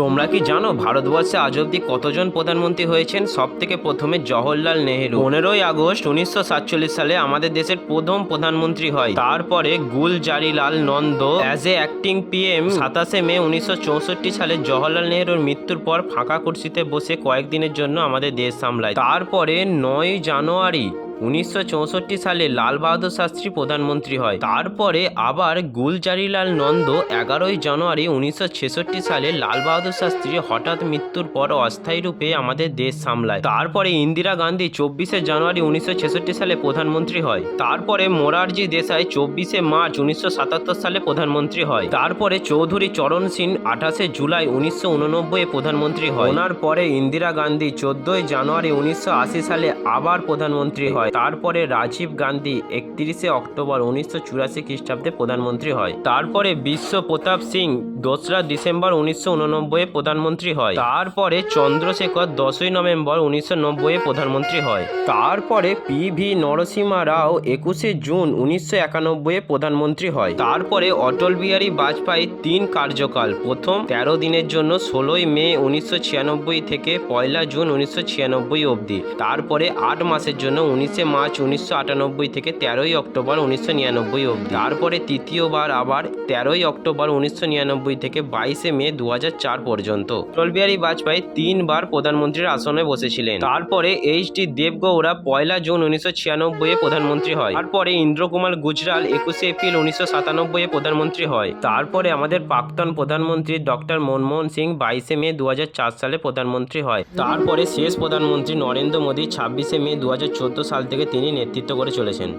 তোমরা কি জানো ভারতবর্ষে আজ অব্দি কতজন প্রধানমন্ত্রী হয়েছেন? সব থেকে প্রথমে জওহরলাল নেহেরু 15ই আগস্ট 1947 সালে আমাদের দেশের প্রথম প্রধানমন্ত্রী হয়। তারপরে Gulzarilal Nanda as a acting PM 27শে মে 1964 সালে জওহরলাল নেহেরুর মৃত্যুর পর ফাঁকা কুর্সিতে বসে কয়েকদিনের জন্য আমাদের দেশ সামলায়। তারপরে 9ই জানুয়ারি 1964 সালে লাল বাহাদুর শাস্ত্রী প্রধানমন্ত্রী হয়। তারপরে আবার গুলজারিলাল নন্দ 11ই জানুয়ারি 1966 সালে লাল বাহাদুর শাস্ত্রী হঠাৎ মৃত্যুর পর অস্থায়ী রূপে আমাদের দেশ সামলায়। তারপরে ইন্দিরা গান্ধী 24শে জানুয়ারি 1966 সালে প্রধানমন্ত্রী হয়। তারপরে মোরারজি দেশাই 24শে মার্চ 1977 সালে প্রধানমন্ত্রী হয়। তারপরে চৌধুরী চরণ সিং 28শে জুলাই 1989 প্রধানমন্ত্রী হয়। ওনার পরে ইন্দিরা গান্ধী 14ই জানুয়ারি 1980 সালে আবার প্রধানমন্ত্রী হয়। তারপরে রাজীব গান্ধী 31শে অক্টোবর 1984 খ্রিস্টাব্দে প্রধানমন্ত্রী হয়। তারপরে বিশ্ব প্রতাপ সিং 2রা ডিসেম্বর 1989 প্রধানমন্ত্রী হয়। তারপরে চন্দ্রশেখর 10ই নভেম্বর 1990 প্রধানমন্ত্রী হয়। তারপরে পিভি নরসিমহা রাও 21শে জুন 1991 প্রধানমন্ত্রী হয়। তারপরে অটল বিহারী বাজপেয়ী 3 কার্যকাল, প্রথম 13 দিনের জন্য 16ই মে 1996 থেকে 1 জুন 1996 অবধি। তারপরে 8 মাসের জন্য 19শে মার্চ 1998 থেকে 13ই অক্টোবর 1999 অবধি। তারপরে তৃতীয়বার আবার 13ই অক্টোবর 1999 থেকে 22শে মে 2004 পর্যন্ত। অটল বিহারী বাজপেয়ী 3 বার প্রধানমন্ত্রীর আসনে বসেছিলেন। তারপরে এইচ.ডি. দেবগৌড়া 1 জুন 1996 প্রধানমন্ত্রী হয়। তারপরে ইন্দ্রকুমার গুজরাল 21শে এপ্রিল 1997 প্রধানমন্ত্রী হয়। তারপরে আমাদের প্রাক্তন প্রধানমন্ত্রী ডক্টর মনমোহন সিং 22শে মে 2004 সালে প্রধানমন্ত্রী হয়। তারপরে শেষ প্রধানমন্ত্রী নরেন্দ্র মোদী 26শে মে 2014 সাল থেকে তিনি নেতৃত্ব করে চলেছেন।